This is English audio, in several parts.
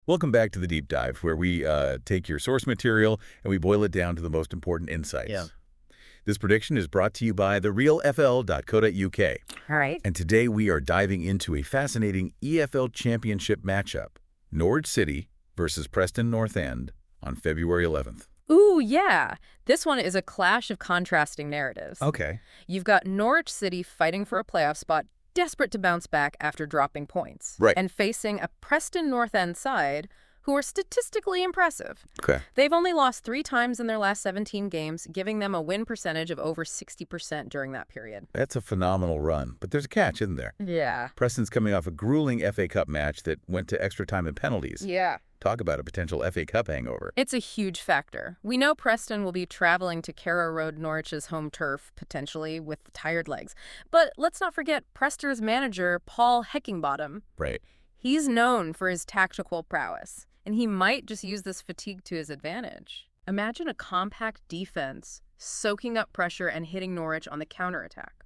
Welcome back to the Deep Dive, where we take your source material and we boil it down to the most important insights. Yeah. This prediction is brought to you by therealfl.co.uk. All right. And today we are diving into a fascinating EFL Championship matchup, Norwich City versus Preston North End on February 11th. Ooh, yeah. This one is a clash of contrasting narratives. Okay. You've got Norwich City fighting for a playoff spot, desperate to bounce back after dropping points. Right. And facing a Preston North End side who are statistically impressive. Okay. They've only lost 3 times in their last 17 games, giving them a win percentage of over 60% during that period. That's a phenomenal run, but there's a catch, isn't there? Yeah. Preston's coming off a grueling FA Cup match that went to extra time and penalties. Yeah. Talk about a potential FA Cup hangover. It's a huge factor. We know Preston will be traveling to Carrow Road, Norwich's home turf, potentially, with tired legs. But let's not forget Preston's manager, Paul Heckingbottom. Right. He's known for his tactical prowess, and he might just use this fatigue to his advantage. Imagine a compact defense soaking up pressure and hitting Norwich on the counterattack.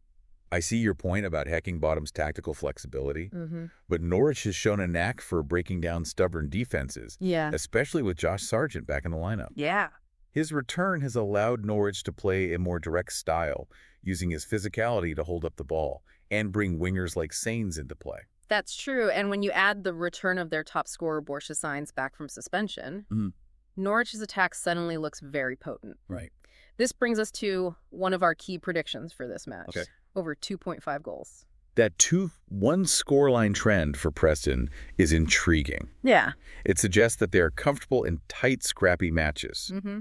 I see your point about Heckingbottom's tactical flexibility, Mm-hmm. but Norwich has shown a knack for breaking down stubborn defenses, Yeah. especially with Josh Sargent back in the lineup. Yeah. His return has allowed Norwich to play a more direct style, using his physicality to hold up the ball and bring wingers like Sains into play. That's true. And when you add the return of their top scorer, Borja Sainz, back from suspension, Norwich's attack suddenly looks very potent. Right. This brings us to one of our key predictions for this match. Okay. Over 2.5 goals. That 2-1 scoreline trend for Preston is intriguing. Yeah. It suggests that they are comfortable in tight, scrappy matches. Mm-hmm.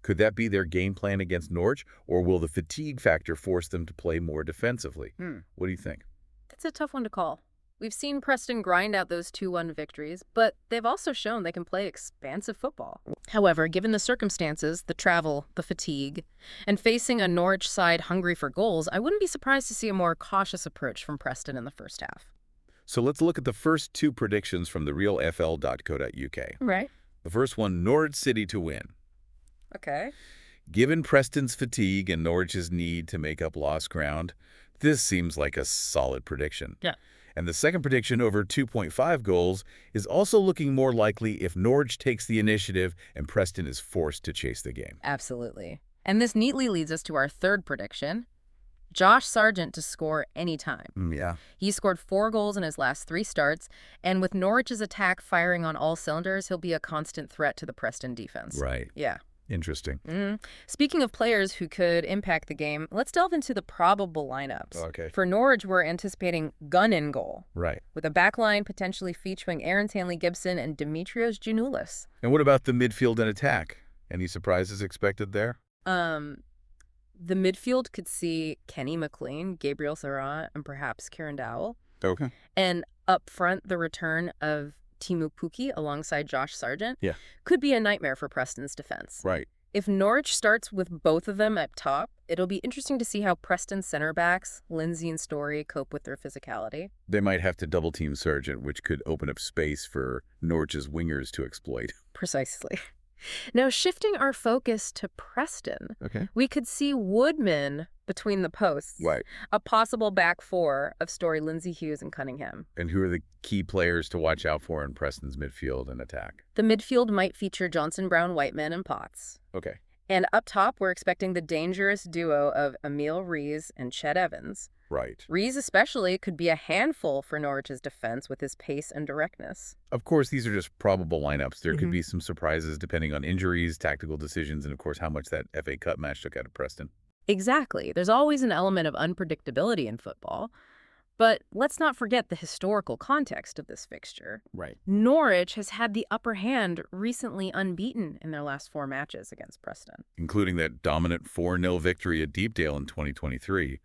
Could that be their game plan against Norwich, or will the fatigue factor force them to play more defensively? What do you think? That's a tough one to call. We've seen Preston grind out those 2-1 victories, but they've also shown they can play expansive football. However, given the circumstances, the travel, the fatigue, and facing a Norwich side hungry for goals, I wouldn't be surprised to see a more cautious approach from Preston in the first half. So let's look at the first 2 predictions from therealfl.co.uk. Right. The first one, Norwich City to win. Okay. Given Preston's fatigue and Norwich's need to make up lost ground, this seems like a solid prediction. Yeah. And the second prediction, over 2.5 goals, is also looking more likely if Norwich takes the initiative and Preston is forced to chase the game. Absolutely. And this neatly leads us to our third prediction. Josh Sargent to score anytime. Yeah. He scored 4 goals in his last 3 starts, and with Norwich's attack firing on all cylinders, he'll be a constant threat to the Preston defense. Right. Yeah. Interesting. Speaking of players who could impact the game, let's delve into the probable lineups. Okay. For Norwich, we're anticipating Gunn in goal, Right. with a backline potentially featuring Aaron Stanley-Gibson and Dimitrios Giannoulis. And what about the midfield and attack? Any surprises expected there? The midfield could see Kenny McLean, Gabriel Sarra, and perhaps Kieran Dowell. Okay. And up front, the return of Timu Pukki alongside Josh Sargent could be a nightmare for Preston's defense. Right. If Norwich starts with both of them up top, it'll be interesting to see how Preston's center backs, Lindsay and Story, cope with their physicality. They might have to double-team Sargent, which could open up space for Norwich's wingers to exploit. Precisely. Now, shifting our focus to Preston, Okay. we could see Woodman between the posts. Right. A possible back four of Story, Lindsay, Hughes, and Cunningham. And who are the key players to watch out for in Preston's midfield and attack? The midfield might feature Johnson, Brown, Whiteman, and Potts. Okay. And up top, we're expecting the dangerous duo of Emil Rees and Chet Evans. Right. Rees especially could be a handful for Norwich's defense with his pace and directness. Of course, these are just probable lineups. There could be some surprises depending on injuries, tactical decisions, and of course how much that FA Cup match took out of Preston. Exactly. There's always an element of unpredictability in football. But let's not forget the historical context of this fixture. Right. Norwich has had the upper hand, recently unbeaten in their last 4 matches against Preston. Including that dominant 4-0 victory at Deepdale in 2023.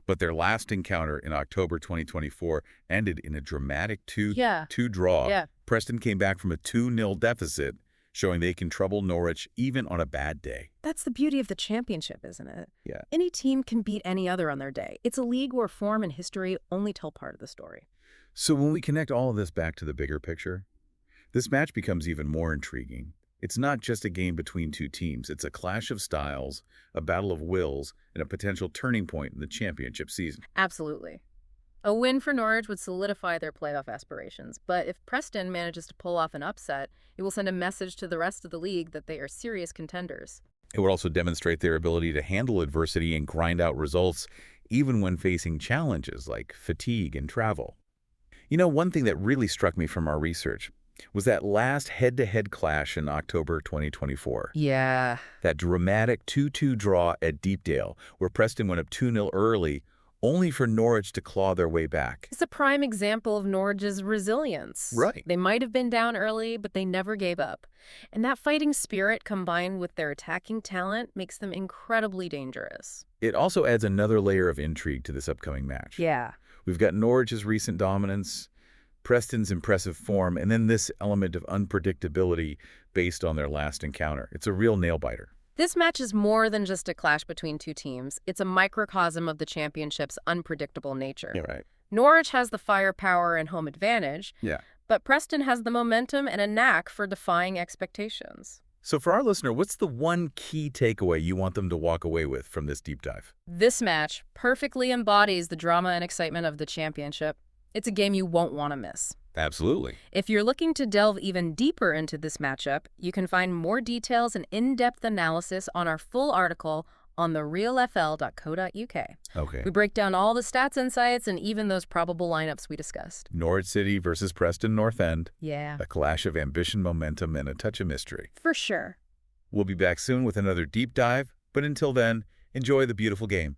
But their last encounter in October 2024 ended in a dramatic 2-2 draw. Yeah. Preston came back from a 2-0 deficit, showing they can trouble Norwich even on a bad day. That's the beauty of the championship, isn't it? Yeah. Any team can beat any other on their day. It's a league where form and history only tell part of the story. So when we connect all of this back to the bigger picture, this match becomes even more intriguing. It's not just a game between 2 teams. It's a clash of styles, a battle of wills, and a potential turning point in the championship season. Absolutely. A win for Norwich would solidify their playoff aspirations, but if Preston manages to pull off an upset, it will send a message to the rest of the league that they are serious contenders. It would also demonstrate their ability to handle adversity and grind out results, even when facing challenges like fatigue and travel. You know, one thing that really struck me from our research was that last head-to-head clash in October 2024. Yeah. That dramatic 2-2 draw at Deepdale, where Preston went up 2-0 early, only for Norwich to claw their way back. It's a prime example of Norwich's resilience. Right. They might have been down early, but they never gave up. And that fighting spirit combined with their attacking talent makes them incredibly dangerous. It also adds another layer of intrigue to this upcoming match. Yeah. We've got Norwich's recent dominance, Preston's impressive form, and then this element of unpredictability based on their last encounter. It's a real nail-biter. This match is more than just a clash between two teams. It's a microcosm of the championship's unpredictable nature. Yeah, right. Norwich has the firepower and home advantage, Yeah. but Preston has the momentum and a knack for defying expectations. So for our listener, what's the one key takeaway you want them to walk away with from this deep dive? This match perfectly embodies the drama and excitement of the championship. It's a game you won't want to miss. Absolutely. If you're looking to delve even deeper into this matchup, you can find more details and in-depth analysis on our full article on therealfl.co.uk. Okay. We break down all the stats insights and even those probable lineups we discussed. Norwich City versus Preston North End. Yeah. A clash of ambition, momentum, and a touch of mystery. For sure. We'll be back soon with another deep dive, but until then, enjoy the beautiful game.